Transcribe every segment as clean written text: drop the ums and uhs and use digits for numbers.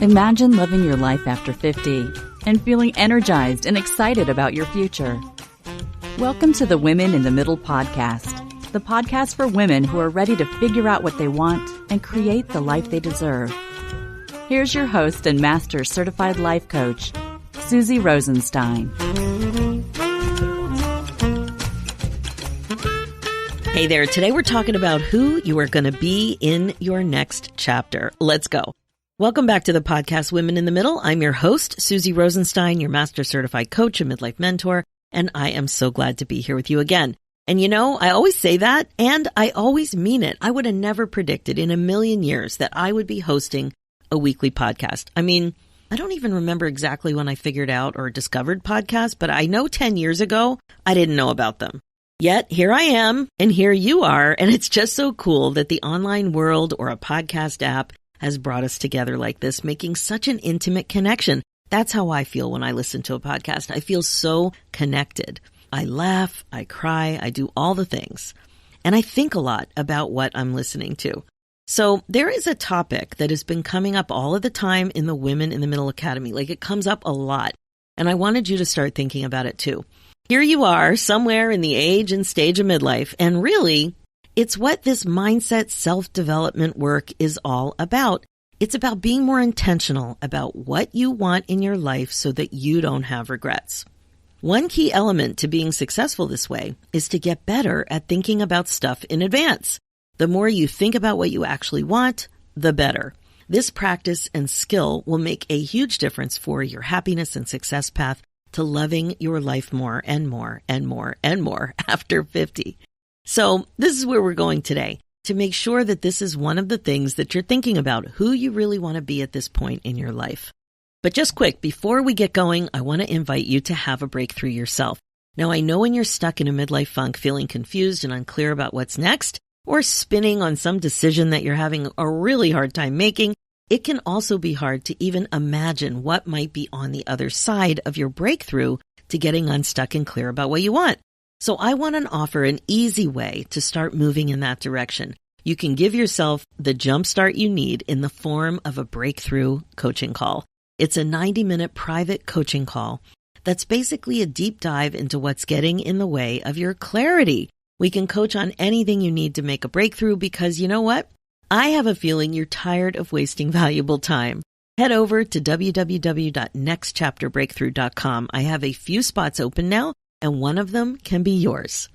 Imagine living your life after 50 and feeling energized and excited about your future. Welcome to the Women in the Middle podcast, the podcast for women who are ready to figure out what they want and create the life they deserve. Here's your host and master certified life coach, Susie Rosenstein. Hey there, today we're talking about who you are going to be in your next chapter. Let's go. Welcome back to the podcast Women in the Middle. I'm your host, Susie Rosenstein, your master certified coach and midlife mentor, and I am so glad to be here with you again. And you know, I always say that, and I always mean it. I would have never predicted in a million years that I would be hosting a weekly podcast. I mean, I don't even remember exactly when I figured out or discovered podcasts, but I know 10 years ago, I didn't know about them. Yet here I am, and here you are, and it's just so cool that the online world or a podcast app has brought us together like this, making such an intimate connection. That's how I feel when I listen to a podcast. I feel so connected. I laugh, I cry, I do all the things, and I think a lot about what I'm listening to. So there is a topic that has been coming up all of the time in the Women in the Middle Academy. Like, it comes up a lot, and I wanted you to start thinking about it too. Here you are, somewhere in the age and stage of midlife, and really, it's what this mindset self-development work is all about. It's about being more intentional about what you want in your life so that you don't have regrets. One key element to being successful this way is to get better at thinking about stuff in advance. The more you think about what you actually want, the better. This practice and skill will make a huge difference for your happiness and success path to loving your life more and more and more and more after 50. So this is where we're going today, to make sure that this is one of the things that you're thinking about, who you really want to be at this point in your life. But just quick, before we get going, I want to invite you to have a breakthrough yourself. Now, I know when you're stuck in a midlife funk, feeling confused and unclear about what's next, or spinning on some decision that you're having a really hard time making, it can also be hard to even imagine what might be on the other side of your breakthrough to getting unstuck and clear about what you want. So I want to offer an easy way to start moving in that direction. You can give yourself the jumpstart you need in the form of a breakthrough coaching call. It's a 90-minute private coaching call that's basically a deep dive into what's getting in the way of your clarity. We can coach on anything you need to make a breakthrough because you know what? I have a feeling you're tired of wasting valuable time. Head over to www.nextchapterbreakthrough.com. I have a few spots open now, and one of them can be yours.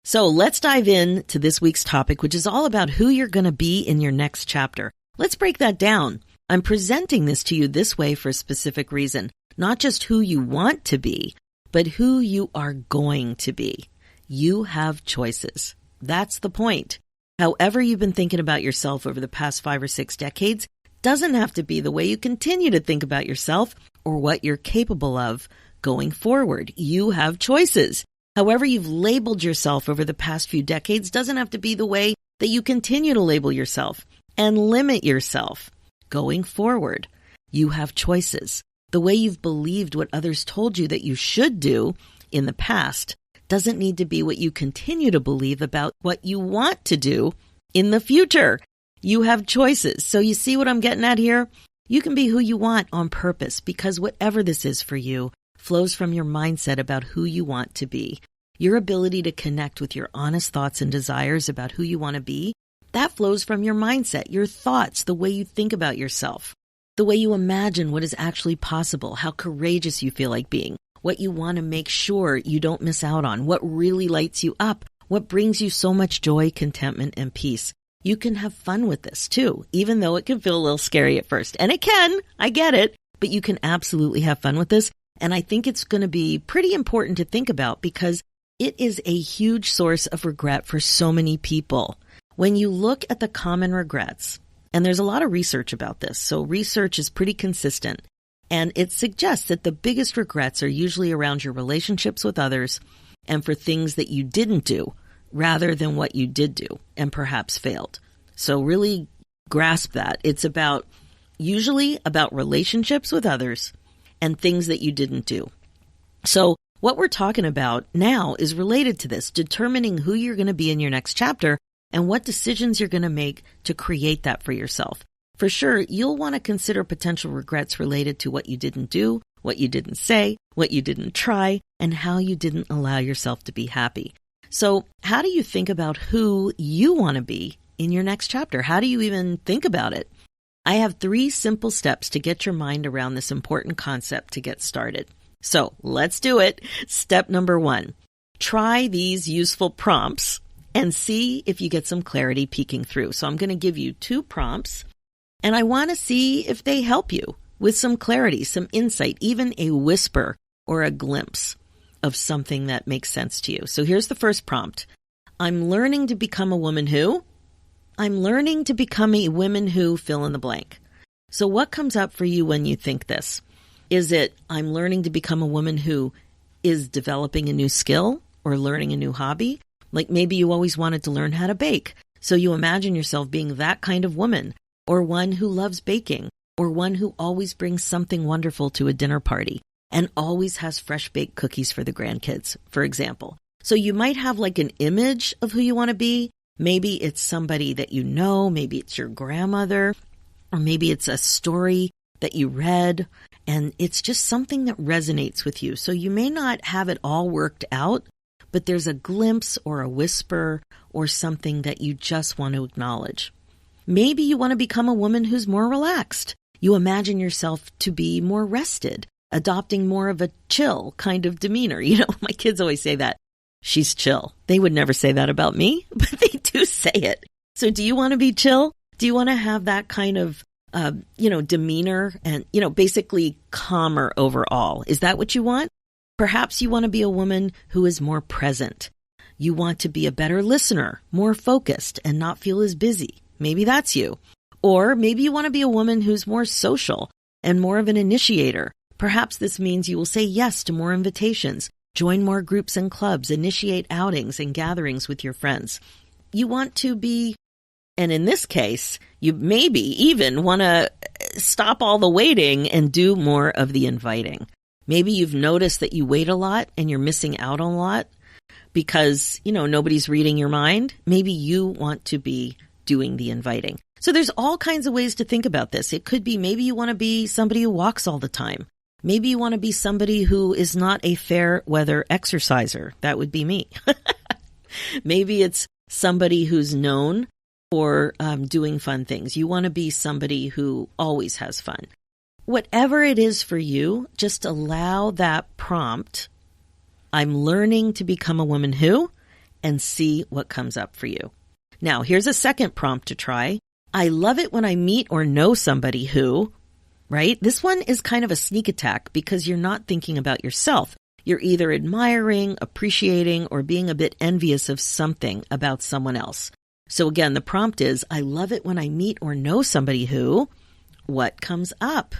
So let's dive in to this week's topic, which is all about who you're going to be in your next chapter. Let's break that down. I'm presenting this to you this way for a specific reason, not just who you want to be, but who you are going to be. You have choices. That's the point. However you've been thinking about yourself over the past 5 or 6 decades doesn't have to be the way you continue to think about yourself or what you're capable of going forward. You have choices. However you've labeled yourself over the past few decades doesn't have to be the way that you continue to label yourself and limit yourself going forward. You have choices. The way you've believed what others told you that you should do in the past doesn't need to be what you continue to believe about what you want to do in the future. You have choices. So you see what I'm getting at here? You can be who you want on purpose because whatever this is for you flows from your mindset about who you want to be. Your ability to connect with your honest thoughts and desires about who you want to be, that flows from your mindset, your thoughts, the way you think about yourself, the way you imagine what is actually possible, how courageous you feel like being, what you want to make sure you don't miss out on, what really lights you up, what brings you so much joy, contentment, and peace. You can have fun with this too, even though it can feel a little scary at first. And it can, I get it, but you can absolutely have fun with this. And I think it's going to be pretty important to think about because it is a huge source of regret for so many people. When you look at the common regrets, and there's a lot of research about this, so research is pretty consistent. And it suggests that the biggest regrets are usually around your relationships with others and for things that you didn't do rather than what you did do and perhaps failed. So really grasp that. It's usually about relationships with others and things that you didn't do. So what we're talking about now is related to this, determining who you're going to be in your next chapter and what decisions you're going to make to create that for yourself. For sure, you'll want to consider potential regrets related to what you didn't do, what you didn't say, what you didn't try, and how you didn't allow yourself to be happy. So how do you think about who you want to be in your next chapter? How do you even think about it? I have 3 simple steps to get your mind around this important concept to get started. So let's do it. Step number 1, try these useful prompts and see if you get some clarity peeking through. So I'm going to give you 2 prompts, and I want to see if they help you with some clarity, some insight, even a whisper or a glimpse of something that makes sense to you. So here's the first prompt. I'm learning to become a woman who? I'm learning to become a woman who fill in the blank. So what comes up for you when you think this? Is it, I'm learning to become a woman who is developing a new skill or learning a new hobby? Like maybe you always wanted to learn how to bake, so you imagine yourself being that kind of woman, or one who loves baking, or one who always brings something wonderful to a dinner party and always has fresh baked cookies for the grandkids, for example. So you might have like an image of who you want to be. Maybe it's somebody that you know, maybe it's your grandmother, or maybe it's a story that you read, and it's just something that resonates with you. So you may not have it all worked out, but there's a glimpse or a whisper or something that you just want to acknowledge. Maybe you want to become a woman who's more relaxed. You imagine yourself to be more rested, adopting more of a chill kind of demeanor. You know, my kids always say that. She's chill. They would never say that about me, but they do say it. So do you want to be chill? Do you want to have that kind of, demeanor and, basically calmer overall? Is that what you want? Perhaps you want to be a woman who is more present. You want to be a better listener, more focused, and not feel as busy. Maybe that's you. Or maybe you want to be a woman who's more social and more of an initiator. Perhaps this means you will say yes to more invitations, join more groups and clubs, initiate outings and gatherings with your friends. You want to be, and in this case, you maybe even want to stop all the waiting and do more of the inviting. Maybe you've noticed that you wait a lot and you're missing out on a lot because, nobody's reading your mind. Maybe you want to be doing the inviting. So there's all kinds of ways to think about this. It could be maybe you want to be somebody who walks all the time. Maybe you want to be somebody who is not a fair weather exerciser. That would be me. Maybe it's somebody who's known for doing fun things. You want to be somebody who always has fun. Whatever it is for you, just allow that prompt, I'm learning to become a woman who, and see what comes up for you. Now, here's a second prompt to try. I love it when I meet or know somebody who, right? This one is kind of a sneak attack because you're not thinking about yourself. You're either admiring, appreciating, or being a bit envious of something about someone else. So again, the prompt is, I love it when I meet or know somebody who, what comes up?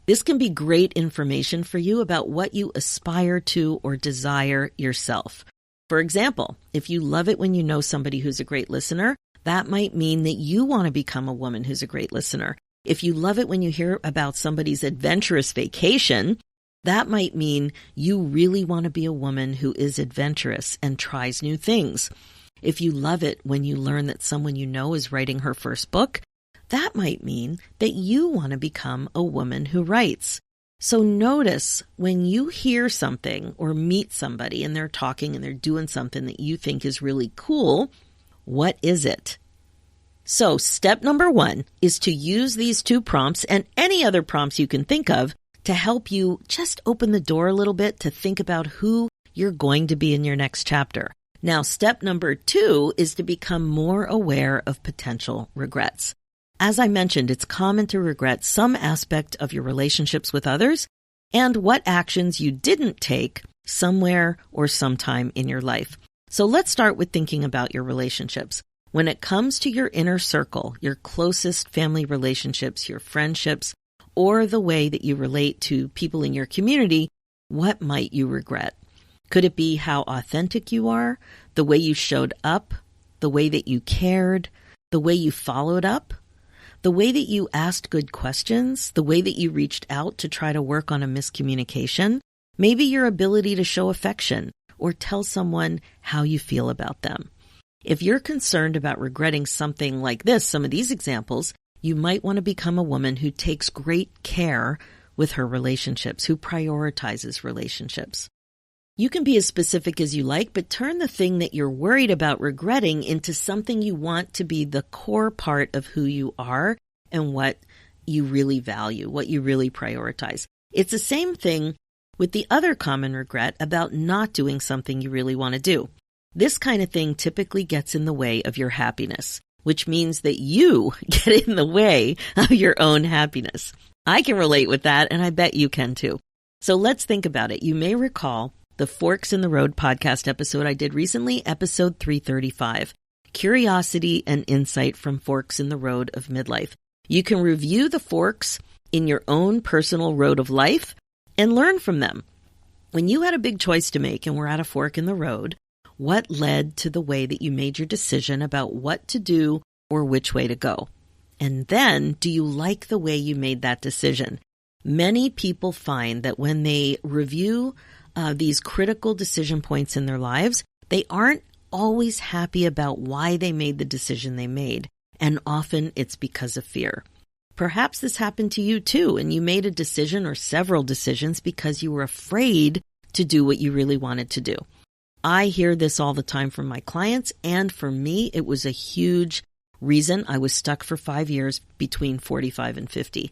This can be great information for you about what you aspire to or desire yourself. For example, if you love it when you know somebody who's a great listener, that might mean that you want to become a woman who's a great listener. If you love it when you hear about somebody's adventurous vacation, that might mean you really want to be a woman who is adventurous and tries new things. If you love it when you learn that someone you know is writing her first book, that might mean that you want to become a woman who writes. So notice when you hear something or meet somebody and they're talking and they're doing something that you think is really cool, what is it? So step number 1 is to use these 2 prompts and any other prompts you can think of to help you just open the door a little bit to think about who you're going to be in your next chapter. Now, step number 2 is to become more aware of potential regrets. As I mentioned, it's common to regret some aspect of your relationships with others and what actions you didn't take somewhere or sometime in your life. So let's start with thinking about your relationships. When it comes to your inner circle, your closest family relationships, your friendships, or the way that you relate to people in your community, what might you regret? Could it be how authentic you are, the way you showed up, the way that you cared, the way you followed up, the way that you asked good questions, the way that you reached out to try to work on a miscommunication, maybe your ability to show affection or tell someone how you feel about them? If you're concerned about regretting something like this, some of these examples, you might want to become a woman who takes great care with her relationships, who prioritizes relationships. You can be as specific as you like, but turn the thing that you're worried about regretting into something you want to be the core part of who you are and what you really value, what you really prioritize. It's the same thing with the other common regret about not doing something you really want to do. This kind of thing typically gets in the way of your happiness, which means that you get in the way of your own happiness. I can relate with that, and I bet you can too. So let's think about it. You may recall the Forks in the Road podcast episode I did recently, episode 335, Curiosity and Insight from Forks in the Road of Midlife. You can review the forks in your own personal road of life and learn from them. When you had a big choice to make and were at a fork in the road, what led to the way that you made your decision about what to do or which way to go? And then, do you like the way you made that decision? Many people find that when they review these critical decision points in their lives, they aren't always happy about why they made the decision they made. And often it's because of fear. Perhaps this happened to you too, and you made a decision or several decisions because you were afraid to do what you really wanted to do. I hear this all the time from my clients, and for me, it was a huge reason I was stuck for 5 years between 45 and 50.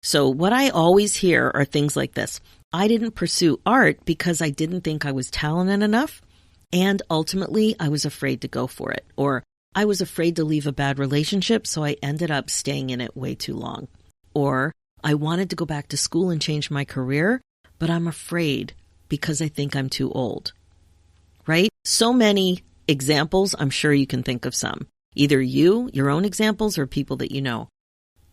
So what I always hear are things like this. I didn't pursue art because I didn't think I was talented enough, and ultimately I was afraid to go for it. Or I was afraid to leave a bad relationship, so I ended up staying in it way too long. Or I wanted to go back to school and change my career, but I'm afraid because I think I'm too old. Right? So many examples, I'm sure you can think of some. Either you, your own examples, or people that you know.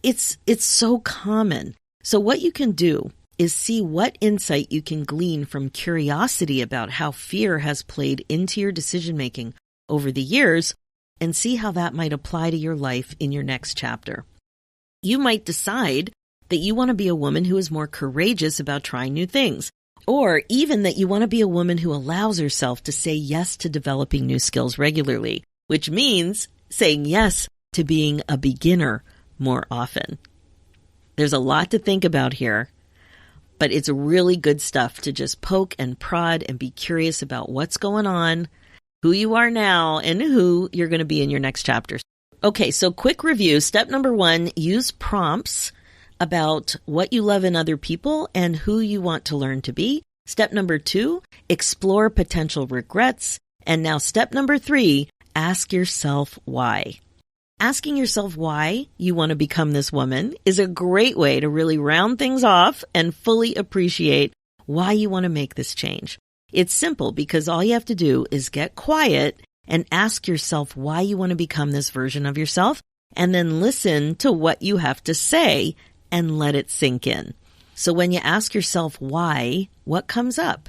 It's so common. So what you can do is see what insight you can glean from curiosity about how fear has played into your decision-making over the years and see how that might apply to your life in your next chapter. You might decide that you want to be a woman who is more courageous about trying new things, or even that you want to be a woman who allows herself to say yes to developing new skills regularly, which means saying yes to being a beginner more often. There's a lot to think about here, but it's really good stuff to just poke and prod and be curious about what's going on, who you are now, and who you're going to be in your next chapter. Okay, so quick review. Step number 1, use prompts about what you love in other people and who you want to learn to be. Step number 2, explore potential regrets. And now step number 3, ask yourself why. Asking yourself why you want to become this woman is a great way to really round things off and fully appreciate why you want to make this change. It's simple because all you have to do is get quiet and ask yourself why you want to become this version of yourself, and then listen to what you have to say and let it sink in. So when you ask yourself why, what comes up?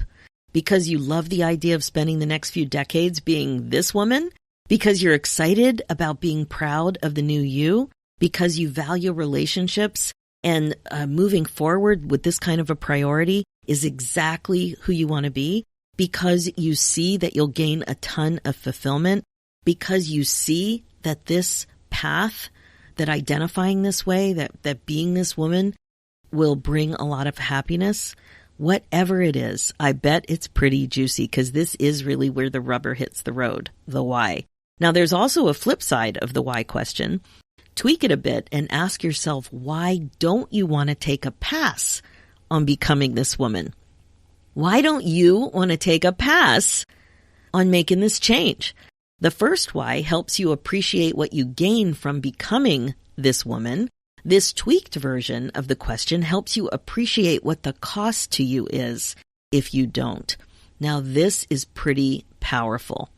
Because you love the idea of spending the next few decades being this woman? Because you're excited about being proud of the new you? Because you value relationships and moving forward with this kind of a priority is exactly who you want to be? Because you see that you'll gain a ton of fulfillment? Because you see that this path, that identifying this way, that being this woman will bring a lot of happiness? Whatever it is, I bet it's pretty juicy because this is really where the rubber hits the road, the why. Now, there's also a flip side of the why question. Tweak it a bit and ask yourself, why don't you want to take a pass on becoming this woman? Why don't you want to take a pass on making this change? The first why helps you appreciate what you gain from becoming this woman. This tweaked version of the question helps you appreciate what the cost to you is if you don't. Now, this is pretty powerful.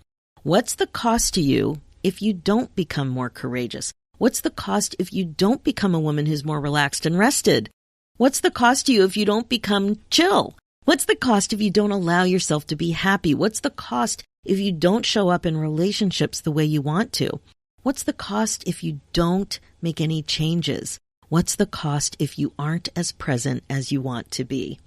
What's the cost to you if you don't become more courageous? What's the cost if you don't become a woman who's more relaxed and rested? What's the cost to you if you don't become chill? What's the cost if you don't allow yourself to be happy? What's the cost if you don't show up in relationships the way you want to? What's the cost if you don't make any changes? What's the cost if you aren't as present as you want to be?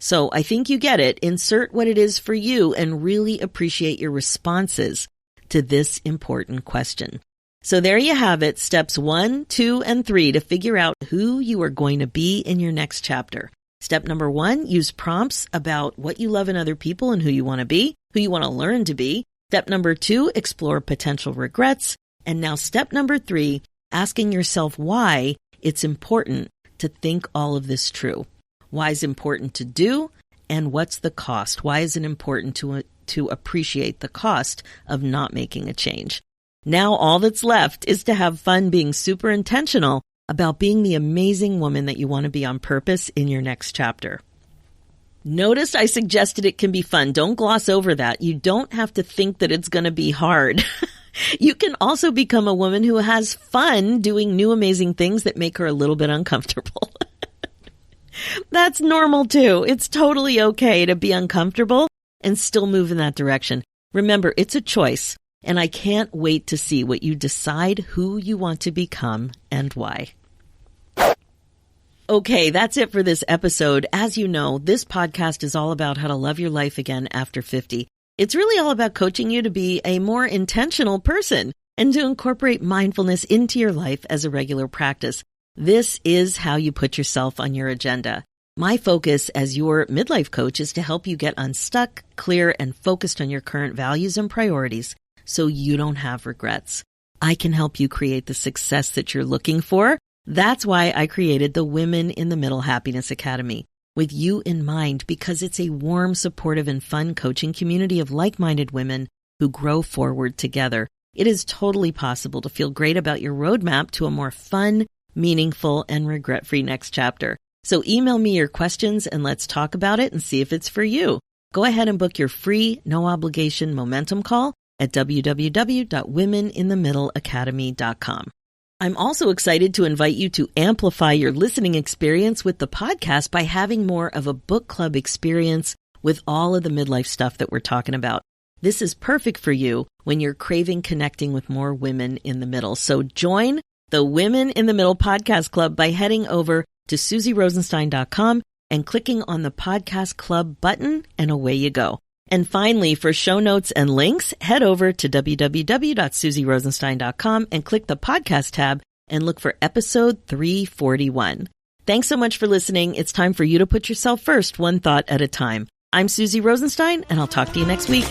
So I think you get it. Insert what it is for you and really appreciate your responses to this important question. So there you have it, steps 1, 2, and 3 to figure out who you are going to be in your next chapter. Step number 1, use prompts about what you love in other people and who you want to be, who you want to learn to be. Step number 2, explore potential regrets. And now step number 3, asking yourself why it's important to think all of this true. Why is it important to do? And what's the cost? Why is it important to appreciate the cost of not making a change? Now all that's left is to have fun being super intentional about being the amazing woman that you want to be on purpose in your next chapter. Notice I suggested it can be fun. Don't gloss over that. You don't have to think that it's going to be hard. You can also become a woman who has fun doing new amazing things that make her a little bit uncomfortable. That's normal too. It's totally okay to be uncomfortable and still move in that direction. Remember, it's a choice, and I can't wait to see what you decide who you want to become and why. Okay, that's it for this episode. As you know, this podcast is all about how to love your life again after 50. It's really all about coaching you to be a more intentional person and to incorporate mindfulness into your life as a regular practice. This is how you put yourself on your agenda. My focus as your midlife coach is to help you get unstuck, clear, and focused on your current values and priorities so you don't have regrets. I can help you create the success that you're looking for. That's why I created the Women in the Middle Happiness Academy with you in mind, because it's a warm, supportive, and fun coaching community of like-minded women who grow forward together. It is totally possible to feel great about your roadmap to a more fun, meaningful, and regret-free next chapter. So email me your questions and let's talk about it and see if it's for you. Go ahead and book your free, no-obligation momentum call at www.womeninthemiddleacademy.com. I'm also excited to invite you to amplify your listening experience with the podcast by having more of a book club experience with all of the midlife stuff that we're talking about. This is perfect for you when you're craving connecting with more women in the middle. So join the Women in the Middle Podcast Club by heading over to SusieRosenstein.com and clicking on the Podcast Club button, and away you go. And finally, for show notes and links, head over to www.SusieRosenstein.com and click the podcast tab and look for episode 341. Thanks so much for listening. It's time for you to put yourself first, one thought at a time. I'm Susie Rosenstein, and I'll talk to you next week.